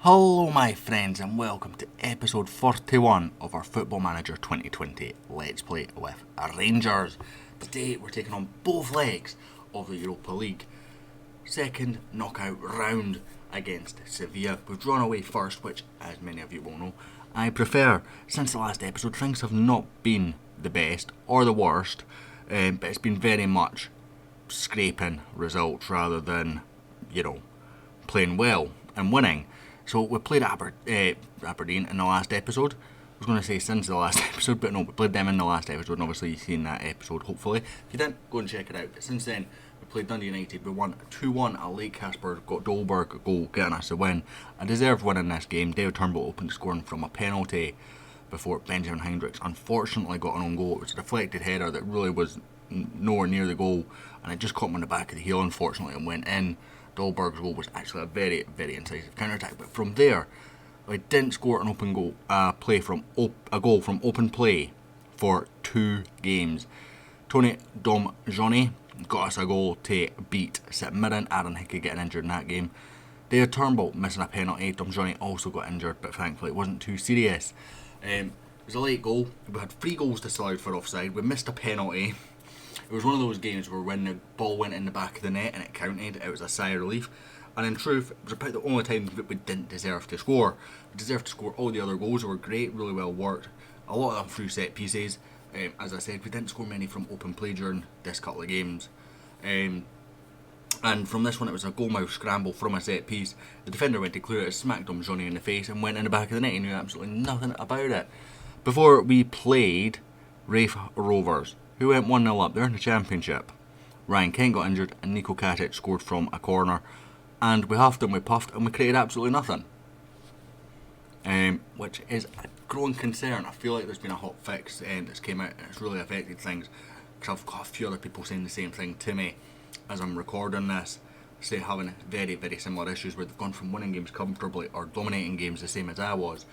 Hello my friends and welcome to episode 41 of our Football Manager 2020 Let's Play with Rangers. Today we're taking on both legs of the Europa League. Second knockout round against Sevilla. We've drawn away first, which as many of you will know, I prefer. Since the last episode things have not been the best or the worst, but it's been very much scraping results rather than, playing well and winning. So we played Aberdeen in the last episode. I was going to say since the last episode, but no, we played them in the last episode, and obviously you've seen that episode, hopefully. If you didn't, go and check it out. But since then, we played Dundee United. We won 2-1 at Lake Casper, got Dolberg a goal, getting us a win. A deserved win in this game. David Turnbull opened scoring from a penalty before Benjamin Hendricks unfortunately got an own goal. It was a deflected header that really was nowhere near the goal, and it just caught him on the back of the heel, unfortunately, and went in. Dolberg's goal was actually a very, very incisive counter-attack, but from there, we didn't score an open goal, a goal from open play for 2 games. Tony Domjoni got us a goal to beat St Mirren. Aaron Hickey getting injured in that game. David Turnbull missing a penalty. Domjoni also got injured, but thankfully it wasn't too serious. It was a late goal. We had 3 goals disallowed for offside. We missed a penalty. It was one of those games where when the ball went in the back of the net and it counted, it was a sigh of relief. And in truth, it was about the only time that we didn't deserve to score. We deserved to score all the other goals. They were great, really well worked. A lot of them through set pieces. As I said, we didn't score many from open play during this couple of games. And from this one, it was a goalmouth scramble from a set piece. The defender went to clear it, smacked Johnny in the face and went in the back of the net. He knew absolutely nothing about it. Before we played Raith Rovers, who went 1-0 up there in the Championship. Ryan Kent got injured and Nico Katic scored from a corner, and we huffed and we puffed and we created absolutely nothing, which is a growing concern. I feel like there's been a hot fix that's came out and it's really affected things, because I've got a few other people saying the same thing to me as I'm recording this, having very, very similar issues where they've gone from winning games comfortably or dominating games the same as I was,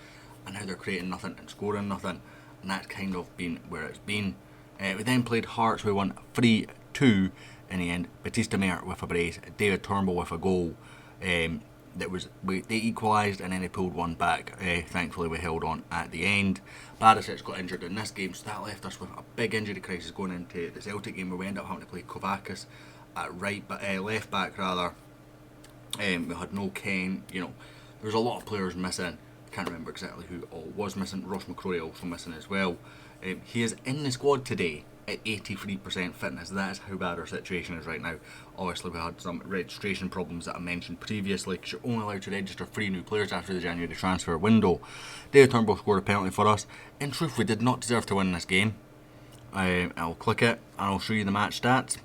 and now they're creating nothing and scoring nothing, and that's kind of been where it's been. We then played Hearts. We won 3-2 in the end. Batista Mayer with a brace, David Turnbull with a goal. They equalised and then they pulled one back. Thankfully we held on at the end. Barisic got injured in this game, so that left us with a big injury crisis going into the Celtic game, where we ended up having to play Kovacic at left back rather. We had no Kane. There was a lot of players missing. I can't remember exactly who all was missing. Ross McCrory also missing as well. He is in the squad today at 83% fitness. That is how bad our situation is right now. Obviously we had some registration problems that I mentioned previously, because you're only allowed to register 3 new players after the January transfer window. David Turnbull scored a penalty for us. In truth, we did not deserve to win this game. I'll click it and I'll show you the match stats.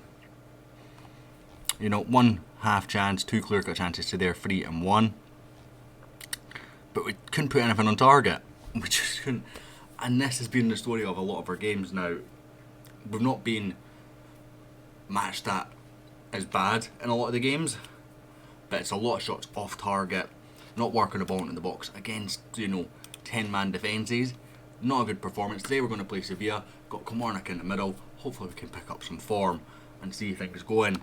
1 half chance, 2 clear cut chances to their 3 and 1. But we couldn't put anything on target. We just couldn't. And this has been the story of a lot of our games now. We've not been match stat as bad in a lot of the games, but it's a lot of shots off target, not working the ball into the box against 10-man defences. Not a good performance. Today we're going to play Sevilla. Got Kilmarnock in the middle. Hopefully we can pick up some form and see things going.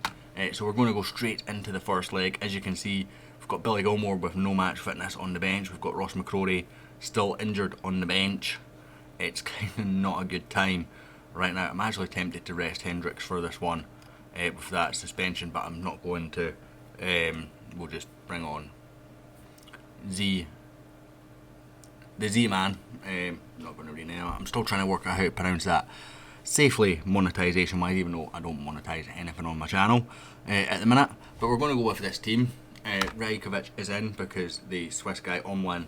So we're going to go straight into the first leg. As you can see, we've got Billy Gilmore with no match fitness on the bench. We've got Ross McCrory still injured on the bench. It's kind of not a good time right now. I'm actually tempted to rest Hendricks for this one with that suspension, but I'm not going to. We'll just bring on the Z-Man. Not going to rename it. I'm still trying to work out how to pronounce that safely, monetisation wise, even though I don't monetise anything on my channel at the minute. But we're going to go with this team. Rajkovic is in because the Swiss guy Omlin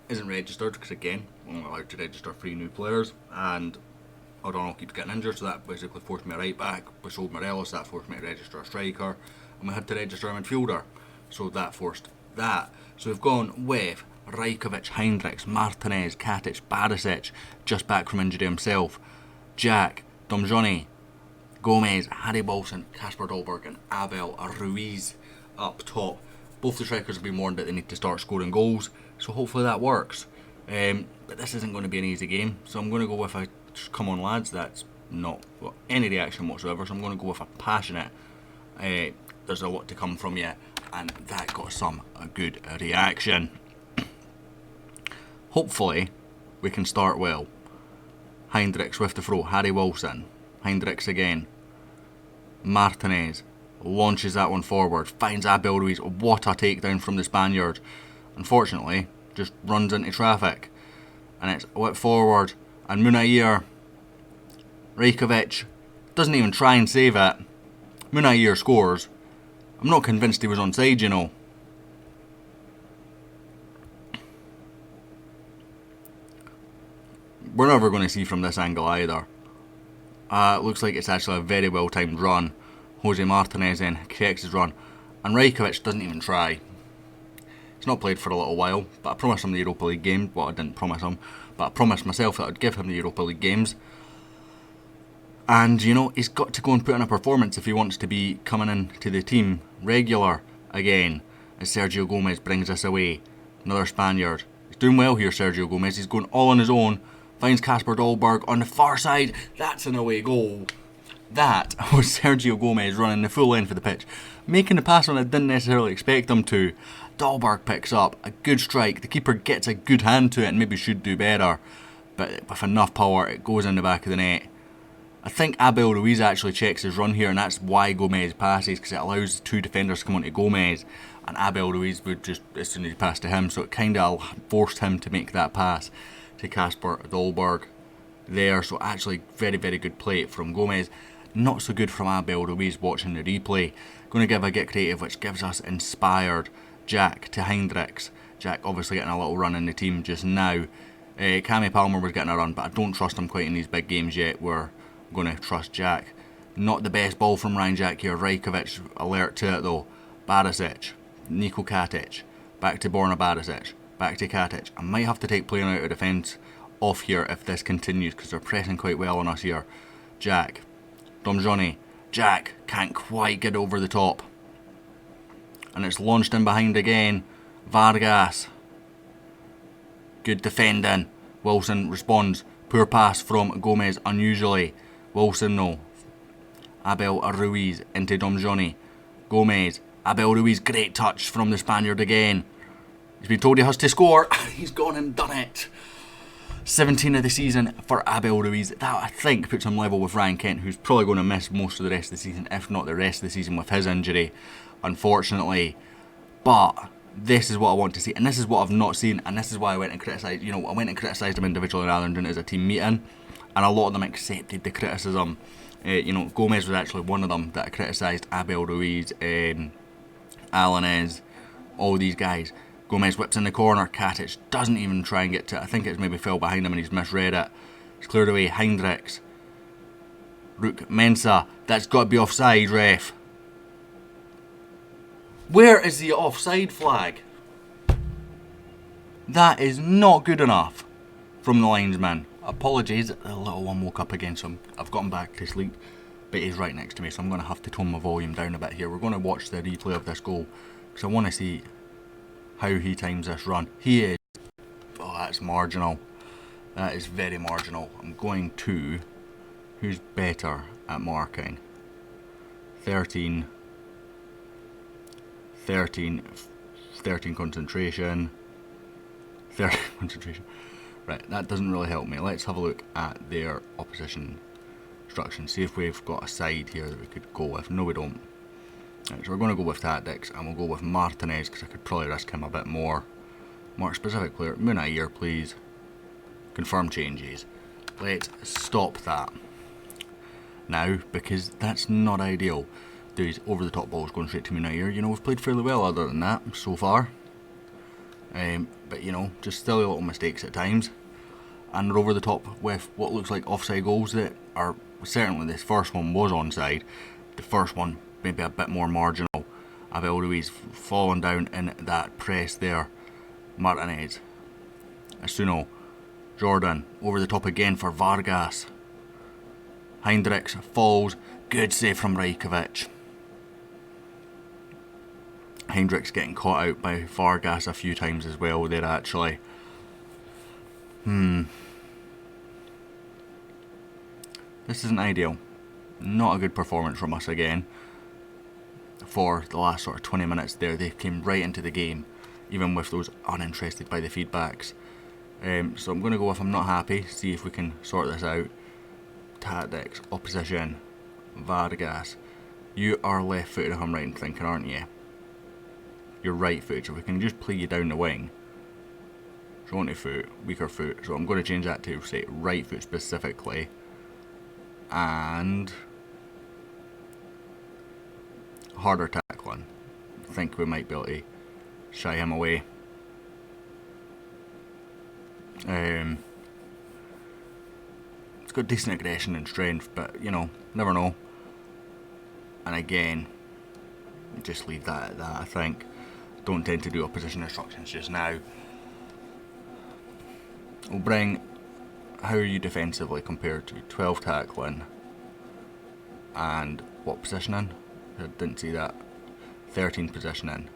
isn't registered, because again, we're only allowed to register 3 new players, and O'Donnell keeps getting injured, so that basically forced me a right back. We sold Morelos, that forced me to register a striker, and we had to register a midfielder, so that forced that. So we've gone with Rajkovic, Hendricks, Martinez, Katic, Barisic, just back from injury himself, Jack, Domjoni, Gomez, Harry Bolson, Kasper Dolberg and Abel Ruiz up top. Both the strikers have been warned that they need to start scoring goals, so hopefully that works. But this isn't going to be an easy game, so I'm going to go with a come on lads. That's not any reaction whatsoever, so I'm going to go with a passionate there's a lot to come from you, and that got a good reaction. Hopefully, we can start well. Hendricks with the throw, Harry Wilson. Hendricks again. Martinez launches that one forward, finds Abel Ruiz. What a takedown from the Spaniard. Unfortunately, just runs into traffic. And it's whipped forward, and Munair, Rajkovic, doesn't even try and save it. Munair scores. I'm not convinced he was onside, you know. We're never going to see from this angle either. Looks like it's actually a very well timed run. Jose Martinez then checks his run, and Rajkovic doesn't even try. He's not played for a little while, but I promised him the Europa League game. Well, I didn't promise him, but I promised myself that I'd give him the Europa League games. And, you know, he's got to go and put in a performance if he wants to be coming into the team regular again, as Sergio Gomez brings us away. Another Spaniard. He's doing well here, Sergio Gomez. He's going all on his own. Finds Kasper Dolberg on the far side. That's an away goal. That was Sergio Gomez running the full length of the pitch, making the pass when I didn't necessarily expect him to. Dolberg picks up a good strike. The keeper gets a good hand to it and maybe should do better, but with enough power it goes in the back of the net. I think Abel Ruiz actually checks his run here, and that's why Gomez passes, because it allows the two defenders to come onto Gomez, and Abel Ruiz would just, as soon as he passed to him, so it kind of forced him to make that pass to Kasper Dolberg there. So actually very, very good play from Gomez. Not so good from Abel Ruiz watching the replay. Going to give a get creative, which gives us inspired Jack to Hendricks. Jack obviously getting a little run in the team just now. Cammy Palmer was getting a run, but I don't trust him quite in these big games yet. We're going to trust Jack. Not the best ball from Ryan Jack here. Rajkovic alert to it though. Barisic, Niko Katic, back to Borna Barisic, back to Katic. I might have to take playing out of defence off here if this continues, because they're pressing quite well on us here. Jack, Domjoni, Jack can't quite get over the top, and it's launched in behind again. Vargas, good defending. Wilson responds. Poor pass from Gomez unusually. Wilson though. Abel Ruiz into Domjoni. Gomez. Abel Ruiz, great touch from the Spaniard again. He's been told he has to score. He's gone and done it. 17 of the season for Abel Ruiz. That, I think, puts him level with Ryan Kent, who's probably going to miss most of the rest of the season, if not the rest of the season, with his injury, unfortunately. But this is what I want to see, and this is what I've not seen, and this is why I went and criticised. You know, I went and criticised him individually rather than doing it as a team meeting, and a lot of them accepted the criticism. You know, Gomez was actually one of them that criticised Abel Ruiz, Alanes, all these guys. Gomez whips in the corner. Katic doesn't even try and get to it. I think it's maybe fell behind him and he's misread it. It's cleared away. Hendricks. Rook Mensah. That's got to be offside, ref. Where is the offside flag? That is not good enough from the linesman. Apologies, the little one woke up again, so I've gotten back to sleep. But he's right next to me, so I'm going to have to tone my volume down a bit here. We're going to watch the replay of this goal, because I want to see how he times this run. He is... Oh, that's marginal. That is very marginal. I'm going to... Who's better at marking? 13 concentration. 30 concentration. Right, that doesn't really help me. Let's have a look at their opposition instructions. See if we've got a side here that we could go with. No, we don't. Right, so we're going to go with tactics, and we'll go with Martinez, because I could probably risk him a bit more. Mark specific player. Munair, please. Confirm changes. Let's stop that now, because that's not ideal. These over the top balls going straight to Munair. You know, we've played fairly well other than that so far. But, you know, just silly little mistakes at times. And we're over the top with what looks like offside goals that are... Certainly this first one was onside. The first one maybe a bit more marginal. Abel Ruiz falling down in that press there. Martinez. Asuno. Jordan. Over the top again for Vargas. Hendricks falls. Good save from Rajkovic. Hendricks getting caught out by Vargas a few times as well there actually. This isn't ideal. Not a good performance from us again. For the last sort of 20 minutes there, they came right into the game, even with those uninterested by the feedbacks. So I'm going to go with I'm not happy, see if we can sort this out. Tactics, opposition, Vargas. You are left footed if I'm right in thinking, aren't you? You're right footed, so we can just play you down the wing. Jaunty foot, weaker foot, so I'm going to change that to say right foot specifically. And harder tackling. I think we might be able to shy him away. It's got decent aggression and strength, but you know, never know. And again, just leave that at that, I think. Don't tend to do opposition instructions just now. We'll bring, how are you defensively compared to 12 tackling and what positioning? I didn't see that. 13 positioning.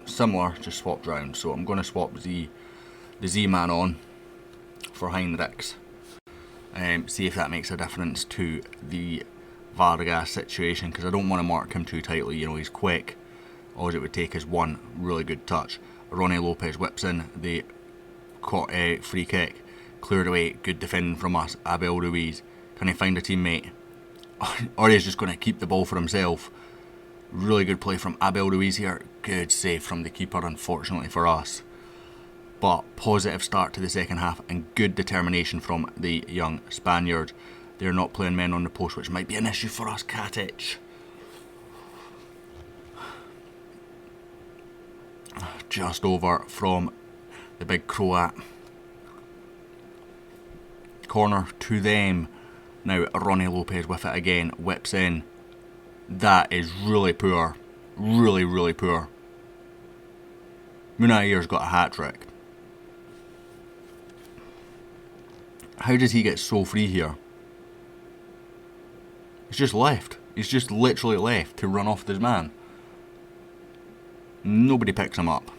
Similar, just swapped round. So I'm going to swap the Z-man on for Heinrichs. See if that makes a difference to the Vargas situation, because I don't want to mark him too tightly. You know, he's quick. All it would take is one really good touch. Ronnie Lopez whips in the free kick, cleared away, good defending from us. Abel Ruiz, can he find a teammate? Or he's just going to keep the ball for himself. Really good play from Abel Ruiz here. Good save from the keeper, unfortunately for us. But positive start to the second half and good determination from the young Spaniard. They're not playing men on the post, which might be an issue for us. Katic. Just over from the big Croat. Corner to them. Now Ronnie Lopez with it again. Whips in. That is really poor. Really, really poor. Munair's got a hat-trick. How does he get so free here? He's just left. He's just literally left to run off this man. Nobody picks him up.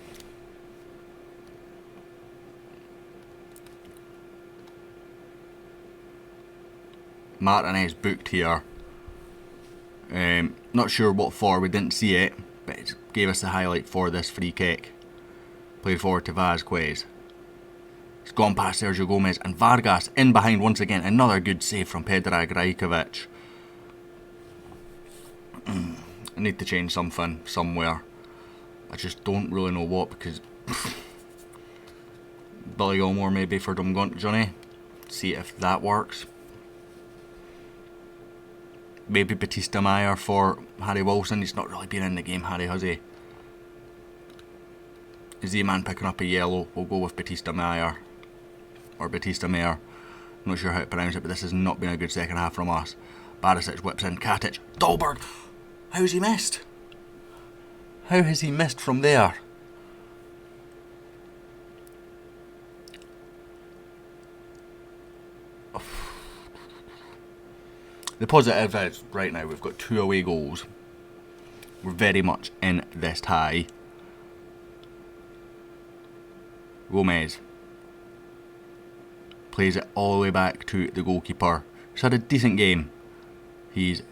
Martinez booked here. Not sure what for, we didn't see it, but it gave us the highlight for this free kick. Played forward to Vazquez. It's gone past Sergio Gomez, and Vargas in behind once again. Another good save from Predrag Rajkovic. I need to change something somewhere. I just don't really know what, because Billy Gilmore maybe for Johnny. See if that works. Maybe Batista Meyer for Harry Wilson. He's not really been in the game, Harry, has he? Z-man picking up a yellow. We'll go with Batista Meyer. Or Batista Meyer. I'm not sure how to pronounce it, but this has not been a good second half from us. Barisic whips in. Katic. Dolberg. How's he missed? How has he missed from there? The positive is, right now, we've got 2 away goals. We're very much in this tie. Gomez plays it all the way back to the goalkeeper. He's had a decent game. He's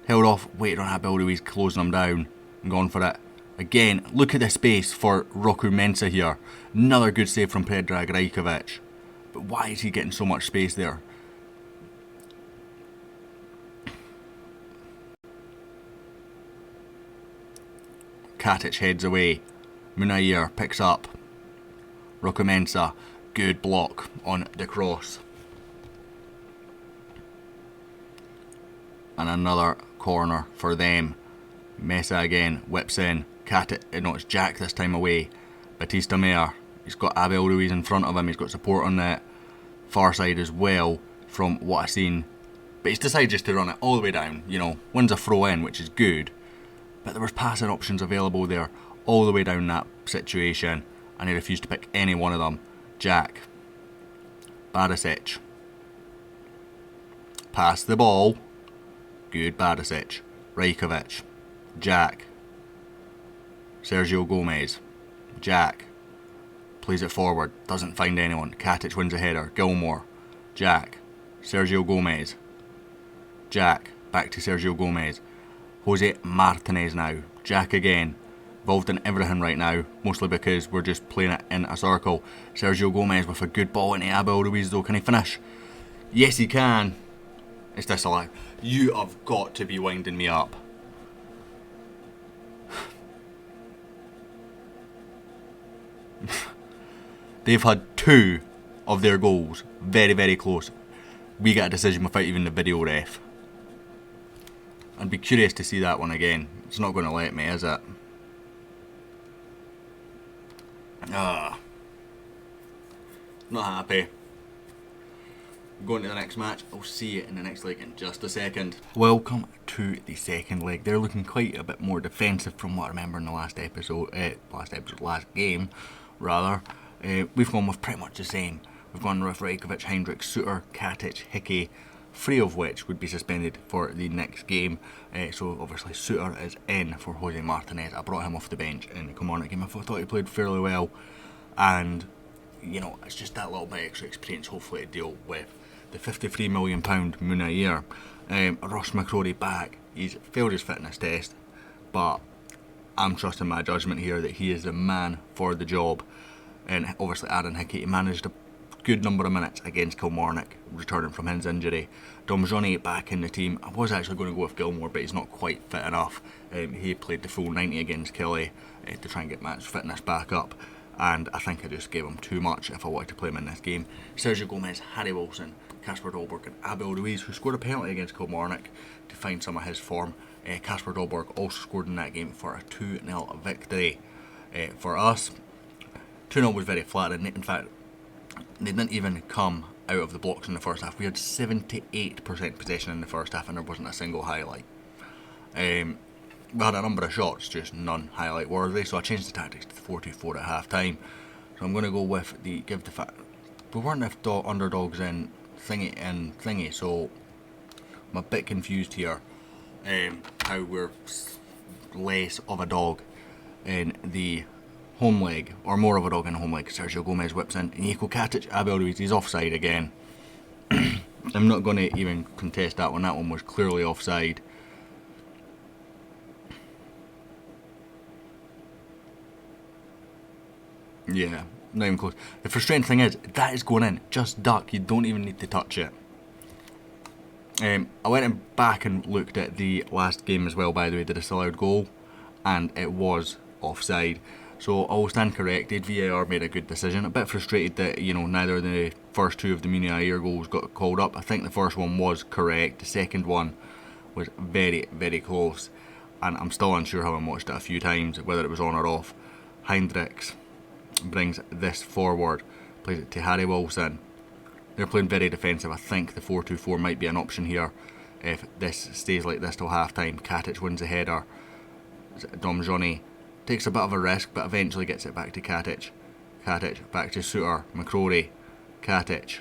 held off, waited on Abel Ruiz, closing him down and gone for it. Again, look at the space for Roku Mensah here. Another good save from Predrag Rajkovic. But why is he getting so much space there? Katic heads away. Munair picks up. Roku Mensah, good block on the cross. And another corner for them. Mensah again, whips in. Katic, no, it's Jack this time away. Batista Meyer, he's got Abel Ruiz in front of him. He's got support on the far side as well, from what I've seen. But he's decided just to run it all the way down. You know, wins a throw in, which is good. But there was passing options available there all the way down that situation, and he refused to pick any one of them. Jack. Barisic. Pass the ball. Good Barisic. Rajkovic. Jack. Sergio Gomez. Jack. Plays it forward. Doesn't find anyone. Katic wins a header. Gilmore. Jack. Sergio Gomez. Jack. Back to Sergio Gomez. Jose Martinez now. Jack again. involved in everything right now, mostly because we're just playing it in a circle. Sergio Gomez with a good ball into Abel Ruiz though. Can he finish? Yes, he can. It's disallowed. You have got to be winding me up. They've had 2 of their goals very, very close. We get a decision without even the video ref. I'd be curious to see that one again. It's not going to let me, is it? Not happy. Going to the next match. I'll see you in the next leg in just a second. Welcome to the second leg. They're looking quite a bit more defensive from what I remember in the last game, rather. We've gone with pretty much the same. We've gone with Rajkovic, Hendricks, Suter, Katic, Hickey, 3 of which would be suspended for the next game. So obviously Suter is in for Jose Martinez. I brought him off the bench in the Kilmarnock game. I thought he played fairly well, and you know, it's just that little bit extra experience hopefully to deal with the £53 million moon a year. Ross McCrory back. He's failed his fitness test, but I'm trusting my judgment here that he is the man for the job. And obviously Aaron Hickey managed a good number of minutes against Kilmarnock, returning from his injury. Domjoni back in the team. I was actually going to go with Gilmore, but he's not quite fit enough. He played the full 90 against Kelly to try and get match fitness back up, and I think I just gave him too much if I wanted to play him in this game. Sergio Gomez, Harry Wilson, Kasper Dolberg and Abel Ruiz, who scored a penalty against Kilmarnock to find some of his form. Kasper Dolberg also scored in that game for a 2-0 victory for us. 2-0 was very flat, and in fact they didn't even come out of the blocks in the first half. We had 78% possession in the first half and there wasn't a single highlight. We had a number of shots, just none highlight worthy, so I changed the tactics to the 4-2-4 at half time. So I'm going to go with the fact we weren't underdogs in thingy, so I'm a bit confused here how we're less of a dog in the home leg, or more of a dog in the home leg. Sergio Gomez whips in, Niko Katic, Abel Ruiz, he's offside again. I'm not going to even contest that one was clearly offside. Yeah, not even close. The frustrating thing is, that is going in, just duck, you don't even need to touch it. I went back and looked at the last game as well, by the way, the disallowed goal, and it was offside. So I will stand corrected. VAR made a good decision. A bit frustrated that, you know, neither of the first 2 of the Muniair goals got called up. I think the first one was correct. The second one was very, very close, and I'm still unsure, having watched it a few times, whether it was on or off. Hendricks brings this forward, plays it to Harry Wilson. They're playing very defensive. I think the 4-2-4 might be an option here if this stays like this till half time. Katic wins the header. Domjoni takes a bit of a risk, but eventually gets it back to Katic. Katic back to Suter, McCrory, Katic,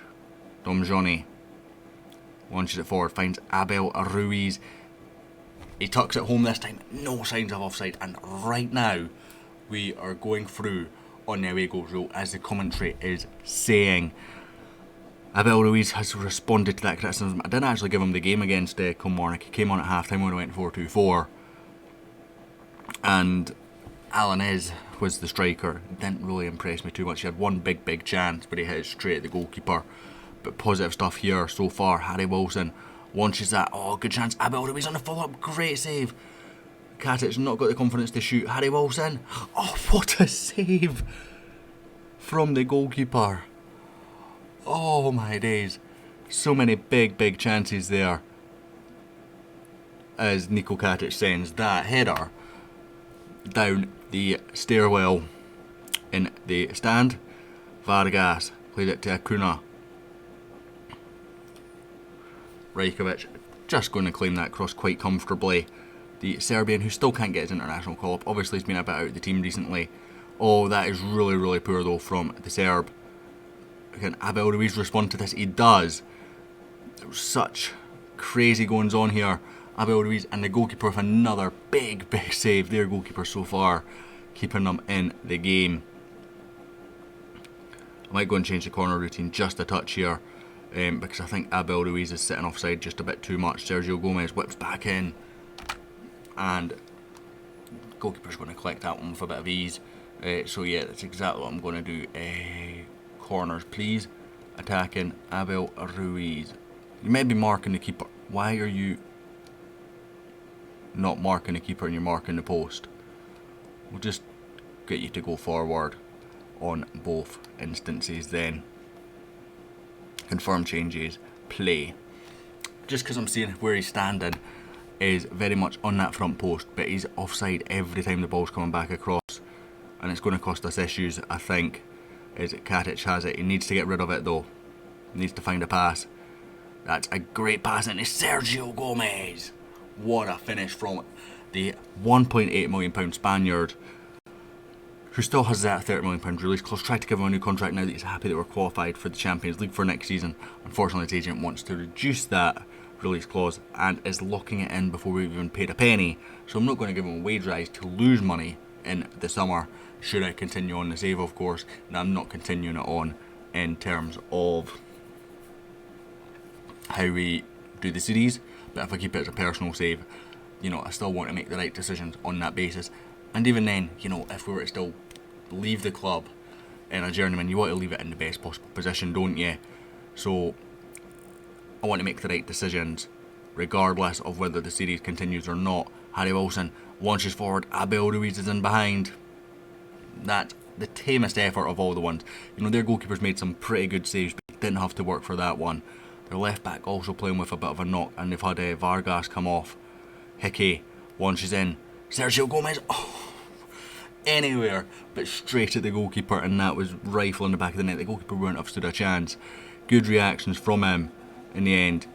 Domjoni launches it forward, finds Abel Ruiz. He tucks it home this time, no signs of offside, and right now we are going through on the away goals rule, as the commentary is saying. Abel Ruiz has responded to that criticism. I didn't actually give him the game against Kilmarnock. He came on at half time when I went 4-2-4, and Alanez was the striker. Didn't really impress me too much. He had one big chance, but he hit it straight at the goalkeeper. But positive stuff here so far. Harry Wilson launches that. Oh, good chance. Abel Ruiz on the follow-up. Great save. Katic not got the confidence to shoot. Harry Wilson. Oh, what a save from the goalkeeper. Oh my days. So many big chances there, as Niko Katic sends that header down the stairwell in the stand. Vargas played it to Acuna. Rajkovic just going to claim that cross quite comfortably. The Serbian, who still can't get his international call up, obviously he's been a bit out of the team recently. Oh, that is really poor though from the Serb. Can Abel Ruiz respond to this? He does. There was such crazy goings on here. Abel Ruiz and the goalkeeper with another big save. Their goalkeeper so far, keeping them in the game. I might go and change the corner routine just a touch here, because I think Abel Ruiz is sitting offside just a bit too much. Sergio Gomez whips back in, and Goalkeeper's going to collect that one with a bit of ease. So yeah, that's exactly what I'm going to do. Corners, please. Attacking Abel Ruiz. You may be marking the keeper. Why are you not marking the keeper and you're marking the post? We'll just get you to go forward on both instances then. Confirm changes. Play. Just because I'm seeing where he's standing is very much on that front post, but he's offside every time the ball's coming back across, and it's going to cost us issues, I think. Is Katic has it. He needs to get rid of it though. He needs to find a pass. That's a great pass into Sergio Gomez. What a finish from the £1.8 million Spaniard, who still has that £30 million release clause. Tried to give him a new contract now that he's happy that we're qualified for the Champions League for next season. Unfortunately, his agent wants to reduce that release clause and is locking it in before we've even paid a penny. So I'm not going to give him a wage rise to lose money in the summer, should I continue on the save, of course. And I'm not continuing it on in terms of how we do the series, but if I keep it as a personal save, you know, I still want to make the right decisions on that basis. And even then, you know, if we were to still leave the club in a journeyman, you want to leave it in the best possible position, don't you? So I want to make the right decisions regardless of whether the series continues or not. Harry Wilson launches forward, Abel Ruiz is in behind. That's the tamest effort of all the ones. You know, their goalkeepers made some pretty good saves, but didn't have to work for that one. Their left back also playing with a bit of a knock, and they've had Vargas come off. Hickey launches in, Sergio Gomez, anywhere but straight at the goalkeeper, and that was rifling the back of the net. The goalkeeper wouldn't have stood a chance. Good reactions from him in the end.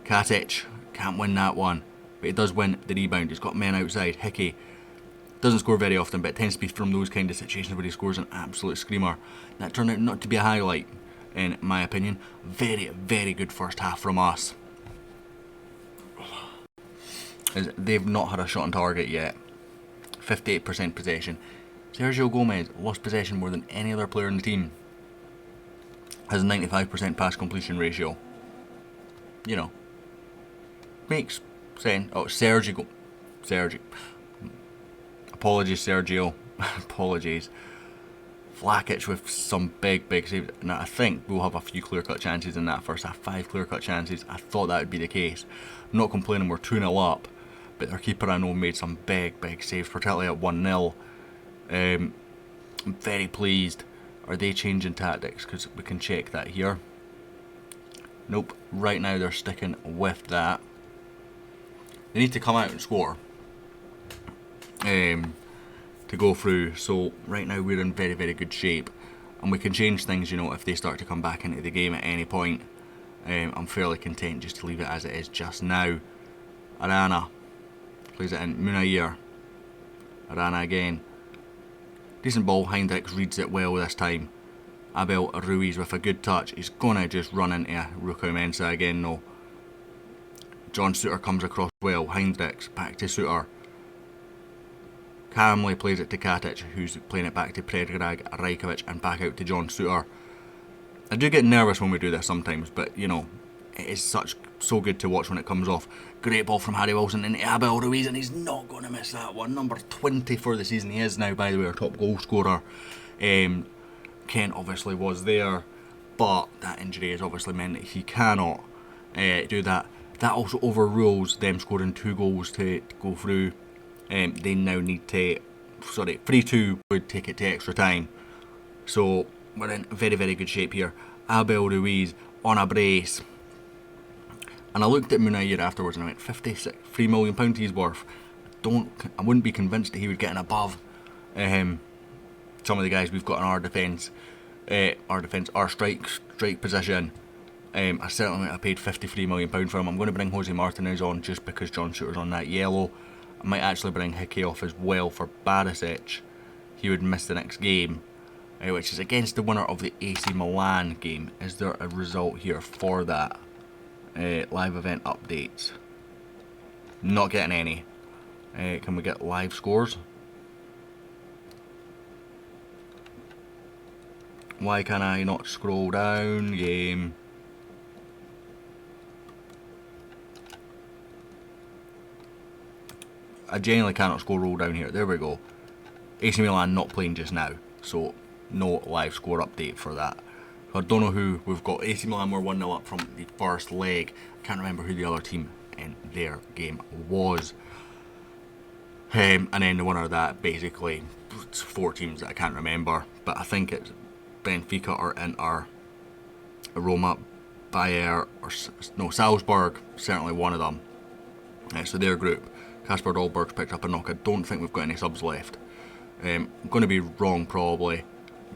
Katic can't win that one, but he does win the rebound. He's got men outside. Hickey doesn't score very often, but it tends to be from those kind of situations where he scores an absolute screamer. That turned out not to be a highlight, in my opinion. Very, very good first half from us. As they've not had a shot on target yet. 58% possession. Sergio Gomez lost possession more than any other player in the team. Has a 95% pass completion ratio. You know, makes sense. Oh, Sergio. Apologies, Sergio. Apologies. Flakic with some big saves. Now, I think we'll have a few clear-cut chances in that first half. 5 clear-cut chances. I thought that would be the case. I'm not complaining, we're 2-0 up. But their keeper, I know, made some big saves, particularly at 1-0. I'm very pleased. Are they changing tactics? Because we can check that here. Nope. Right now they're sticking with that. They need to come out and score to go through. So right now we're in very good shape, and we can change things, you know, if they start to come back into the game at any point. I'm fairly content just to leave it as it is just now. Arana plays it in. Munayer. Arana again. Decent ball. Hendricks reads it well this time. Abel Ruiz with a good touch. He's going to just run into Ruka Mensah again though. John Suter comes across well. Hendricks back to Suter. Calmly plays it to Katic, who's playing it back to Predrag Rajkovic and back out to John Suter. I do get nervous when we do this sometimes, but you know, it is so good to watch when it comes off. Great ball from Harry Wilson into Abel Ruiz, and he's not going to miss that one. Number 20 for the season. He is now, by the way, our top goal scorer. Kent obviously was there, but that injury has obviously meant that he cannot do that. That also overrules them scoring 2 goals to go through. They now need to, 3-2 would take it to extra time. So we're in very good shape here. Abel Ruiz on a brace. And I looked at Munayer afterwards and I went, £53 million he's worth. I wouldn't be convinced that he would get in above some of the guys we've got in our defence. Our strike position. I certainly wouldn't have paid £53 million for him. I'm going to bring Jose Martinez on just because John Shooter's on that yellow. I might actually bring Hickey off as well for Barisic. He would miss the next game, which is against the winner of the AC Milan game. Is there a result here for that? Live event updates. Not getting any. Can we get live scores? Why can I not scroll down? Game. I genuinely cannot score roll down here. There we go. AC Milan not playing just now, so no live score update for that. So I don't know who we've got. AC Milan were 1-0 up from the first leg. I can't remember who the other team in their game was. And then the winner of that, basically, it's 4 teams that I can't remember. But I think it's Benfica or Inter, Roma, Bayer, or no, Salzburg, certainly one of them. So their group. Kasper Dolberg's picked up a knock. I don't think we've got any subs left. I'm going to be wrong probably.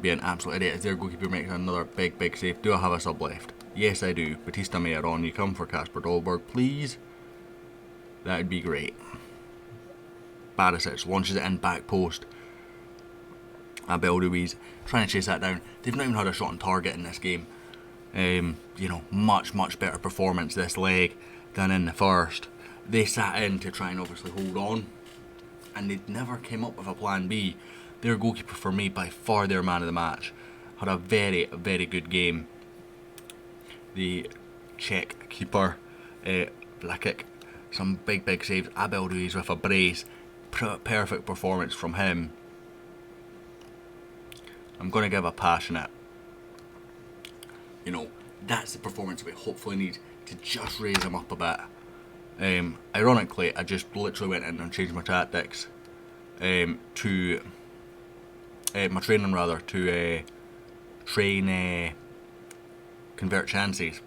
Be an absolute idiot as their goalkeeper makes another big save. Do I have a sub left? Yes, I do. Batista Meyer on. You come for Kasper Dolberg, please. That would be great. Barisic launches it in, back post. Abel Ruiz trying to chase that down. They've not even had a shot on target in this game. Much better performance this leg than in the first. They sat in to try and obviously hold on, and they never came up with a plan B. Their goalkeeper, for me, by far their man of the match, had a very good game. The Czech keeper, Vlakic, some big saves. Abel Ruiz with a brace. Perfect performance from him. I'm going to give a passionate. That's the performance we hopefully need to just raise him up a bit. Ironically, I just literally went in and changed my tactics to my training rather to train convert chances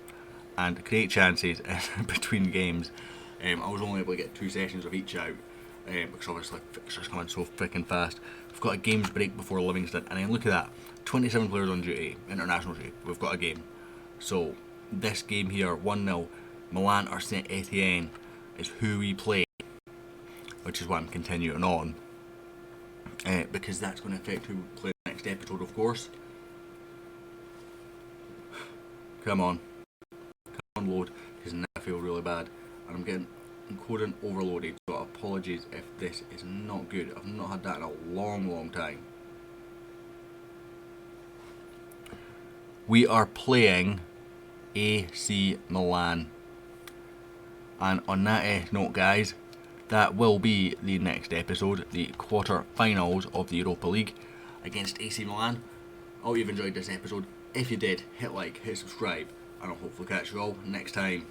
and create chances in between games. I was only able to get 2 sessions of each out because obviously fixtures coming so freaking fast. We've got a games break before Livingston, and then look at that, 27 players on duty, international duty. We've got a game. So this game here, 1-0, Milan or Saint Etienne is who we play, which is why I'm continuing on, because that's going to affect who we play the next episode, of course. Come on, load, because now I feel really bad, and I'm getting encoding overloaded, so apologies if this is not good. I've not had that in a long time. We are playing AC Milan. And on that note, guys, that will be the next episode, the quarter-finals of the Europa League against AC Milan. I hope you've enjoyed this episode. If you did, hit like, hit subscribe, and I'll hopefully catch you all next time.